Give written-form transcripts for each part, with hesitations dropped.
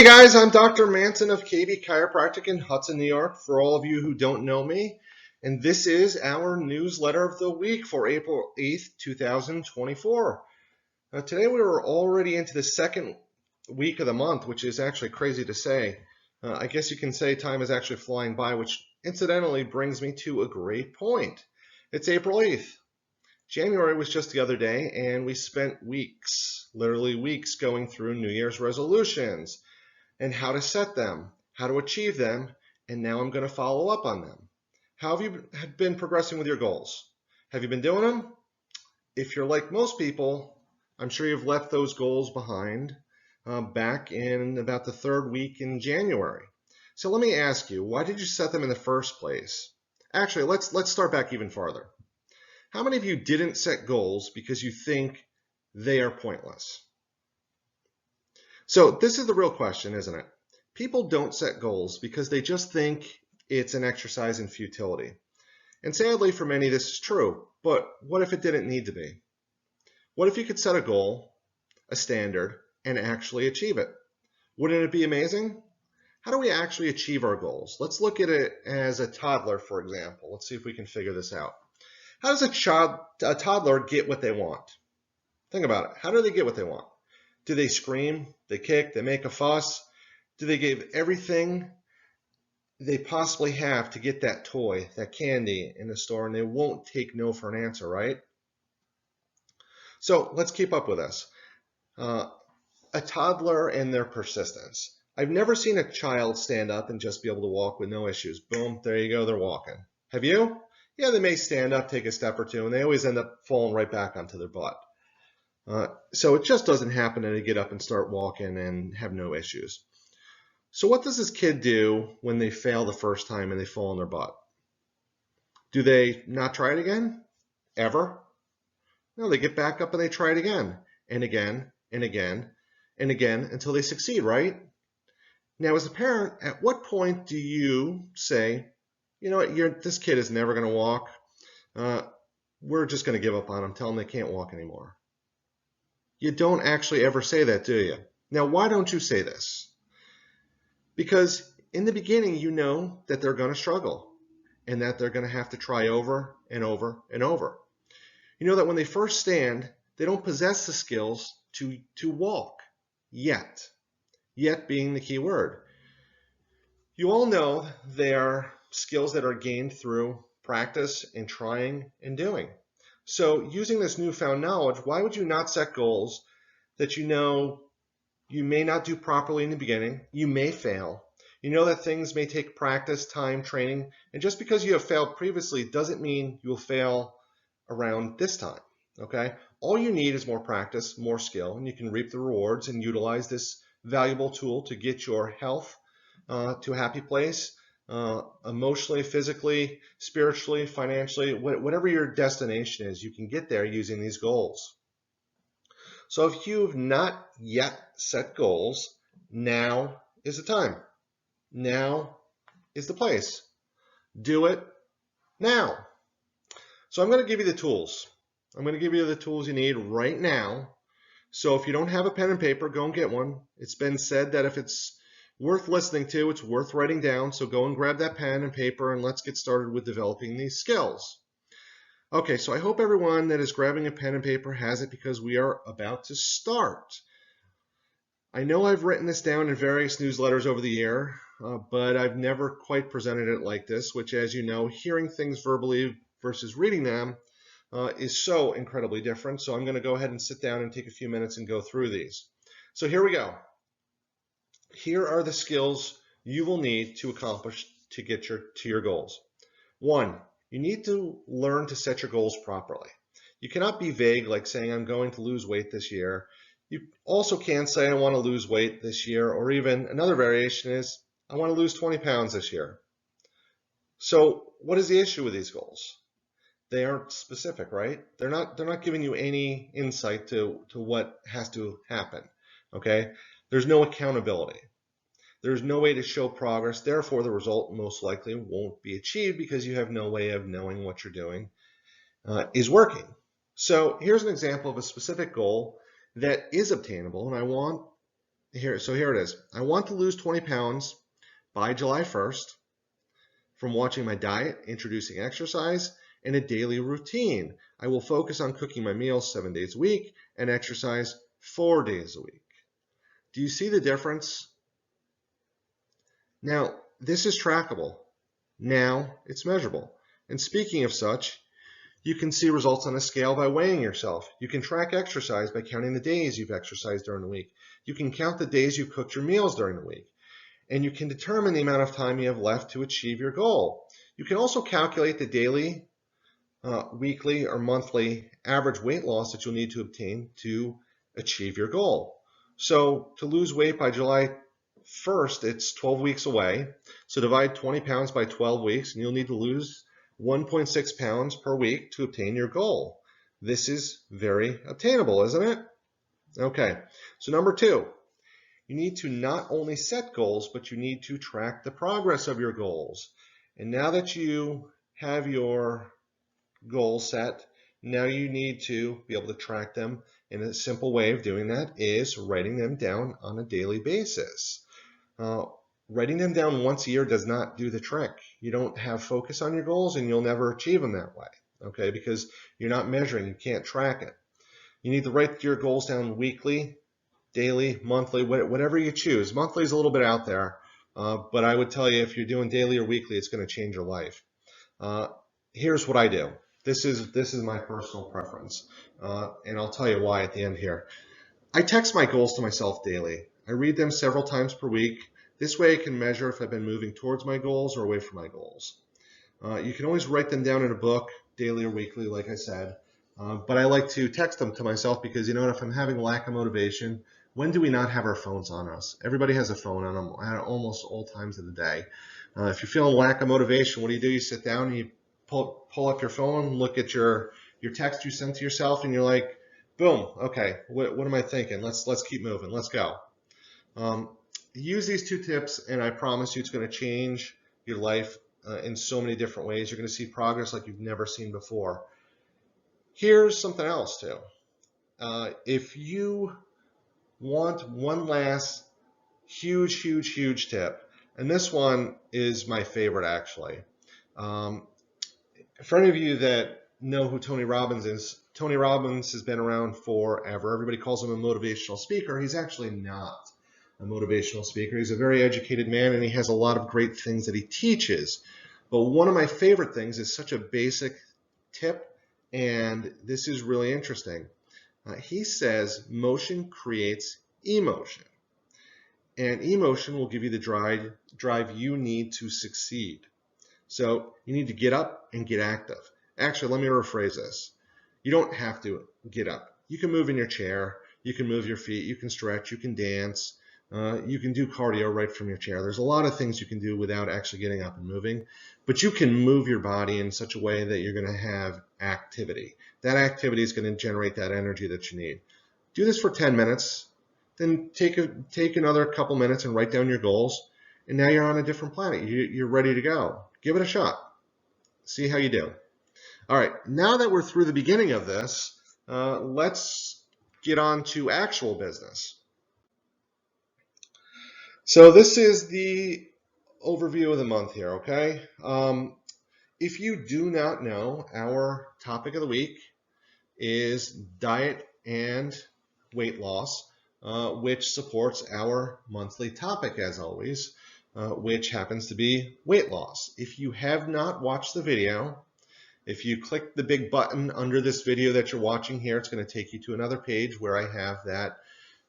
Hey guys, I'm Dr. Manson of KB Chiropractic in Hudson, New York, for all of you who don't know me. And this is our newsletter of the week for April 8th, 2024. Today we were already into the second week of the month, which is actually crazy to say. I guess you can say time is actually flying by, which incidentally brings me to a great point. It's April 8th. January was just the other day, and we spent weeks, literally weeks, going through New Year's resolutions and how to set them, how to achieve them, and now I'm going to follow up on them. How have you been progressing with your goals? Have you been doing them? If you're like most people, I'm sure you've left those goals behind back in about the third week in January. So let me ask you, why did you set them in the first place? Actually, let's start back even farther. How many of you didn't set goals because you think they are pointless? So this is the real question, isn't it? People don't set goals because they just think it's an exercise in futility. And sadly, for many, this is true. But what if it didn't need to be? What if you could set a goal, a standard, and actually achieve it? Wouldn't it be amazing? How do we actually achieve our goals? Let's look at it as a toddler, for example. Let's see if we can figure this out. How does a toddler get what they want? Think about it. How do they get what they want? Do they scream? They kick? They make a fuss? Do they give everything they possibly have to get that toy, that candy in the store, and they won't take no for an answer, right? So let's keep up with this. A toddler and their persistence. I've never seen a child stand up and just be able to walk with no issues. Boom, there you go, they're walking. Have you? Yeah, they may stand up, take a step or two, and they always end up falling right back onto their butt. So it just doesn't happen and they get up and start walking and have no issues. So what does this kid do when they fail the first time and they fall on their butt? Do they not try it again? Ever? No, they get back up and they try it again and again and again and again until they succeed, right? Now, as a parent, at what point do you say, you know what, this kid is never going to walk. We're just going to give up on them, tell them they can't walk anymore. You don't actually ever say that, do you? Now, why don't you say this? Because in the beginning, you know that they're going to struggle and that they're going to have to try over and over and over. You know that when they first stand, they don't possess the skills to walk yet. Yet being the key word. You all know they are skills that are gained through practice and trying and doing. So using this newfound knowledge, why would you not set goals that you know you may not do properly in the beginning, you may fail, you know that things may take practice, time, training, and just because you have failed previously doesn't mean you'll fail around this time, okay? All you need is more practice, more skill, and you can reap the rewards and utilize this valuable tool to get your health to a happy place, emotionally, physically, spiritually, financially, whatever your destination is, you can get there using these goals. So if you've not yet set goals, now is the time. Now is the place. Do it now. So I'm going to give you the tools. I'm going to give you the tools you need right now. So if you don't have a pen and paper, go and get one. It's been said that if it's worth listening to, it's worth writing down. So go and grab that pen and paper and let's get started with developing these skills. Okay, so I hope everyone that is grabbing a pen and paper has it because we are about to start. I know I've written this down in various newsletters over the year, but I've never quite presented it like this, which, as you know, hearing things verbally versus reading them is so incredibly different. So I'm going to go ahead and sit down and take a few minutes and go through these. So here we go. Here are the skills you will need to accomplish to get to your goals. 1, you need to learn to set your goals properly. You cannot be vague like saying I'm going to lose weight this year. You also can't say I want to lose weight this year, or even another variation is I want to lose 20 pounds this year. So what is the issue with these goals? They aren't specific, right? They're not giving you any insight to what has to happen, okay? There's no accountability. There's no way to show progress. Therefore, the result most likely won't be achieved because you have no way of knowing what you're doing is working. So here's an example of a specific goal that is obtainable, and I want here it is. I want to lose 20 pounds by July 1st from watching my diet, introducing exercise, and a daily routine. I will focus on cooking my meals 7 days a week and exercise 4 days a week. Do you see the difference? Now, this is trackable. Now, it's measurable. And speaking of such, you can see results on a scale by weighing yourself. You can track exercise by counting the days you've exercised during the week. You can count the days you cooked your meals during the week. And you can determine the amount of time you have left to achieve your goal. You can also calculate the daily, weekly, or monthly average weight loss that you'll need to obtain to achieve your goal. So to lose weight by July 1st, it's 12 weeks away. So divide 20 pounds by 12 weeks, and you'll need to lose 1.6 pounds per week to obtain your goal. This is very attainable, isn't it? Okay, so number 2, you need to not only set goals, but you need to track the progress of your goals. And now that you have your goals set, now you need to be able to track them. And a simple way of doing that is writing them down on a daily basis. Writing them down once a year does not do the trick. You don't have focus on your goals and you'll never achieve them that way, okay? Because you're not measuring, you can't track it. You need to write your goals down weekly, daily, monthly, whatever you choose. Monthly is a little bit out there, but I would tell you if you're doing daily or weekly, it's going to change your life. Here's what I do. This is my personal preference, and I'll tell you why at the end here. I text my goals to myself daily. I read them several times per week. This way I can measure if I've been moving towards my goals or away from my goals. You can always write them down in a book, daily or weekly, like I said. But I like to text them to myself because, you know, if I'm having lack of motivation, when do we not have our phones on us? Everybody has a phone on them at almost all times of the day. If you're feeling lack of motivation, what do? You sit down and you pull up your phone, look at your text you sent to yourself, and you're like, boom, okay, what am I thinking? Let's keep moving. Let's go. Use these 2 tips, and I promise you it's going to change your life in so many different ways. You're going to see progress like you've never seen before. Here's something else too. If you want one last huge tip, and this one is my favorite actually. For any of you that know who Tony Robbins is, Tony Robbins has been around forever. Everybody calls him a motivational speaker. He's actually not a motivational speaker. He's a very educated man, and he has a lot of great things that he teaches. But one of my favorite things is such a basic tip, and this is really interesting. He says motion creates emotion, and emotion will give you the drive you need to succeed. So you need to get up and get active. Actually, let me rephrase this. You don't have to get up. You can move in your chair. You can move your feet. You can stretch. You can dance. You can do cardio right from your chair. There's a lot of things you can do without actually getting up and moving, but you can move your body in such a way that you're going to have activity. That activity is going to generate that energy that you need. Do this for 10 minutes, then take another couple minutes and write down your goals, and now you're on a different planet. You're ready to go. Give it a shot. See how you do. All right, now that we're through the beginning of this, let's get on to actual business. So this is the overview of the month here, okay? If you do not know, our topic of the week is diet and weight loss, which supports our monthly topic as always, which happens to be weight loss. If you have not watched the video, if you click the big button under this video that you're watching here, it's going to take you to another page where I have that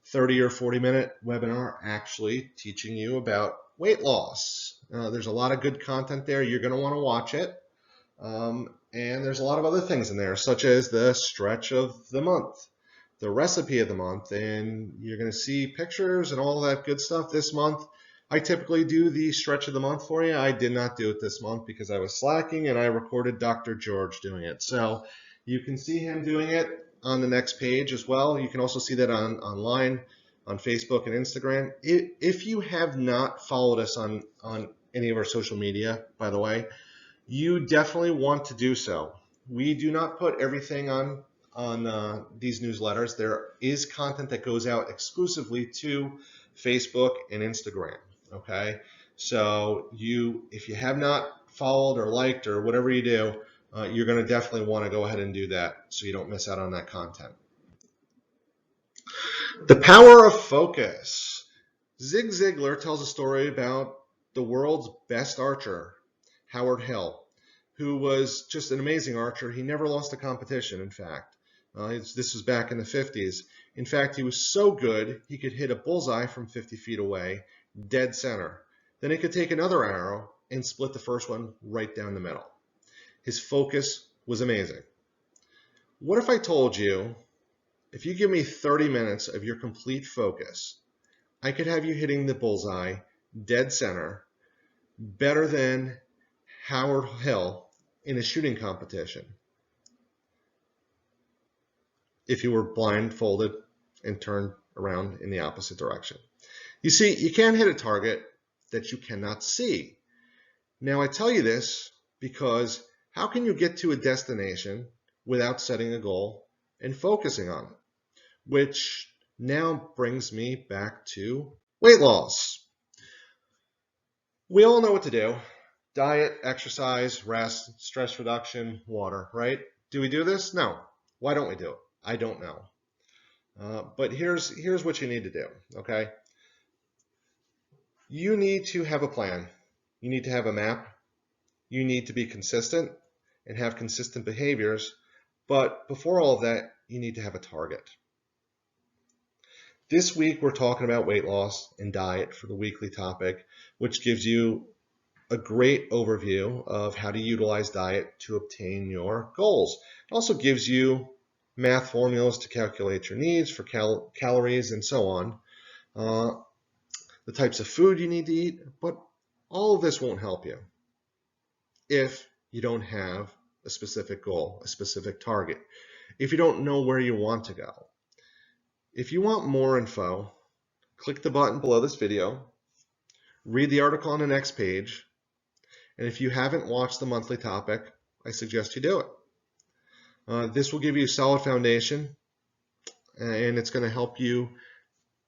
30 or 40-minute webinar actually teaching you about weight loss. There's a lot of good content there. You're going to want to watch it. And there's a lot of other things in there, such as the stretch of the month, the recipe of the month, and you're going to see pictures and all that good stuff this month. I typically do the stretch of the month for you. I did not do it this month because I was slacking, and I recorded Dr. George doing it. So you can see him doing it on the next page as well. You can also see that online on Facebook and Instagram. If you have not followed us on any of our social media, by the way, you definitely want to do so. We do not put everything on these newsletters. There is content that goes out exclusively to Facebook, and Instagram. Okay, so if you have not followed or liked or whatever you do, you're going to definitely want to go ahead and do that so you don't miss out on that content. The power of focus. Zig Ziglar tells a story about the world's best archer, Howard Hill, who was just an amazing archer. He never lost a competition, in fact. This was back in the 50s. In fact, he was so good, he could hit a bullseye from 50 feet away, dead center. Then he could take another arrow and split the first one right down the middle. His focus was amazing. What if I told you, if you give me 30 minutes of your complete focus, I could have you hitting the bullseye, dead center, better than Howard Hill in a shooting competition if you were blindfolded and turned around in the opposite direction. You see, you can't hit a target that you cannot see. Now, I tell you this because how can you get to a destination without setting a goal and focusing on it? Which now brings me back to weight loss. We all know what to do. Diet, exercise, rest, stress reduction, water, right? Do we do this? No. Why don't we do it? I don't know. But here's what you need to do, okay? You need to have a plan. You need to have a map. You need to be consistent and have consistent behaviors. But before all of that, you need to have a target. This week, we're talking about weight loss and diet for the weekly topic, which gives you a great overview of how to utilize diet to obtain your goals. It also gives you math formulas to calculate your needs for calories and so on, the types of food you need to eat, but all of this won't help you if you don't have a specific goal, a specific target, if you don't know where you want to go. If you want more info, click the button below this video, read the article on the next page, and if you haven't watched the monthly topic, I suggest you do it. This will give you a solid foundation, and it's going to help you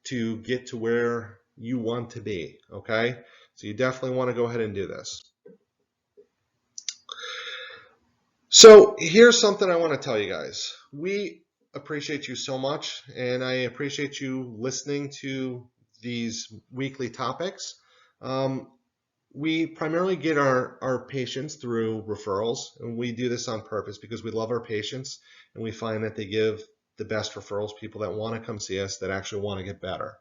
to get to where you want to be, okay? So you definitely want to go ahead and do this. So here's something I want to tell you guys. We appreciate you so much, and I appreciate you listening to these weekly topics. We primarily get our patients through referrals, and we do this on purpose because we love our patients, and we find that they give the best referrals, people that want to come see us, that actually want to get better.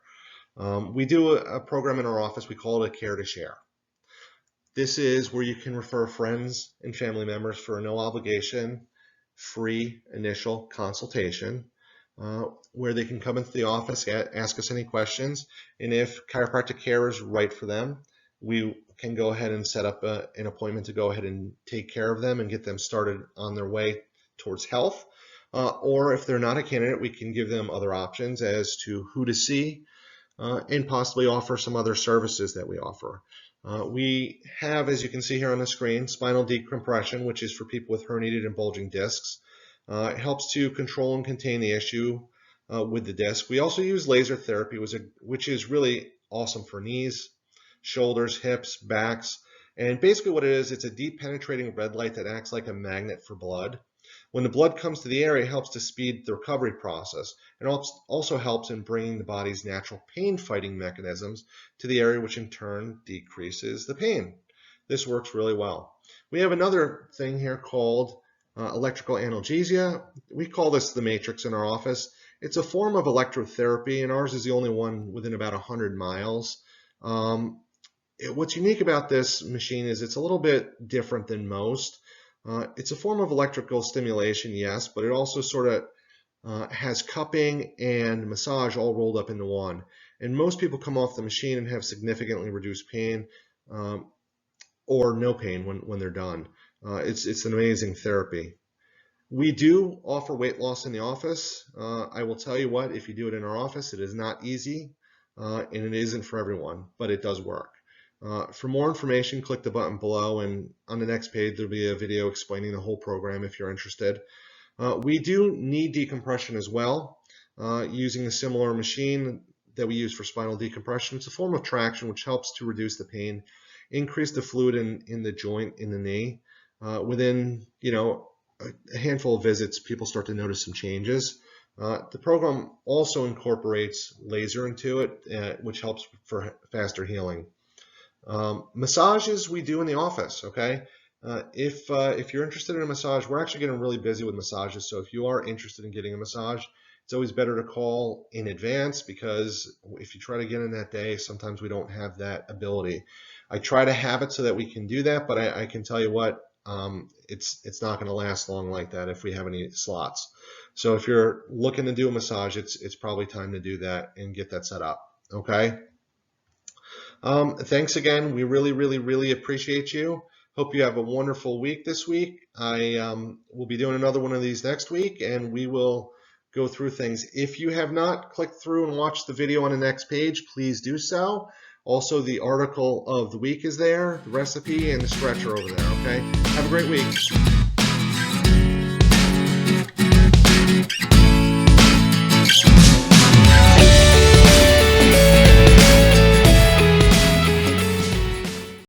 We do a program in our office, we call it a Care to Share. This is where you can refer friends and family members for a no obligation, free initial consultation, where they can come into the office, ask us any questions, and if chiropractic care is right for them, we can go ahead and set up an appointment to go ahead and take care of them and get them started on their way towards health. Or if they're not a candidate, we can give them other options as to who to see and possibly offer some other services that we offer. We have, as you can see here on the screen, spinal decompression, which is for people with herniated and bulging discs. It helps to control and contain the issue with the disc. We also use laser therapy, which is really awesome for knees, shoulders, hips, backs. And basically what it is, it's a deep penetrating red light that acts like a magnet for blood. When the blood comes to the area, it helps to speed the recovery process. It also helps in bringing the body's natural pain-fighting mechanisms to the area, which in turn decreases the pain. This works really well. We have another thing here called electrical analgesia. We call this the matrix in our office. It's a form of electrotherapy, and ours is the only one within about 100 miles. What's unique about this machine is it's a little bit different than most. It's a form of electrical stimulation, yes, but it also sort of has cupping and massage all rolled up into one. And most people come off the machine and have significantly reduced pain or no pain when they're done. It's an amazing therapy. We do offer weight loss in the office. I will tell you what, if you do it in our office, it is not easy and it isn't for everyone, but it does work. For more information, click the button below, and on the next page there'll be a video explaining the whole program if you're interested. We do knee decompression as well, using a similar machine. that we use for spinal decompression. It's a form of traction which helps to reduce the pain, increase the fluid in the joint in the knee. Within a handful of visits, people start to notice some changes. The program also incorporates laser into it, which helps for faster healing. Massages we do in the office, okay? If you're interested in a massage, we're actually getting really busy with massages, so if you are interested in getting a massage, it's always better to call in advance, because if you try to get in that day, sometimes we don't have that ability. I try to have it so that we can do that, but I can tell you what, it's not going to last long like that if we have any slots. So if you're looking to do a massage, it's probably time to do that and get that set up, okay? Thanks again. We really, really, really appreciate you. Hope you have a wonderful week this week. I will be doing another one of these next week, and we will go through things. If you have not clicked through and watched the video on the next page, please do so. Also, the article of the week is there, the recipe, and the stretcher over there, okay? Have a great week.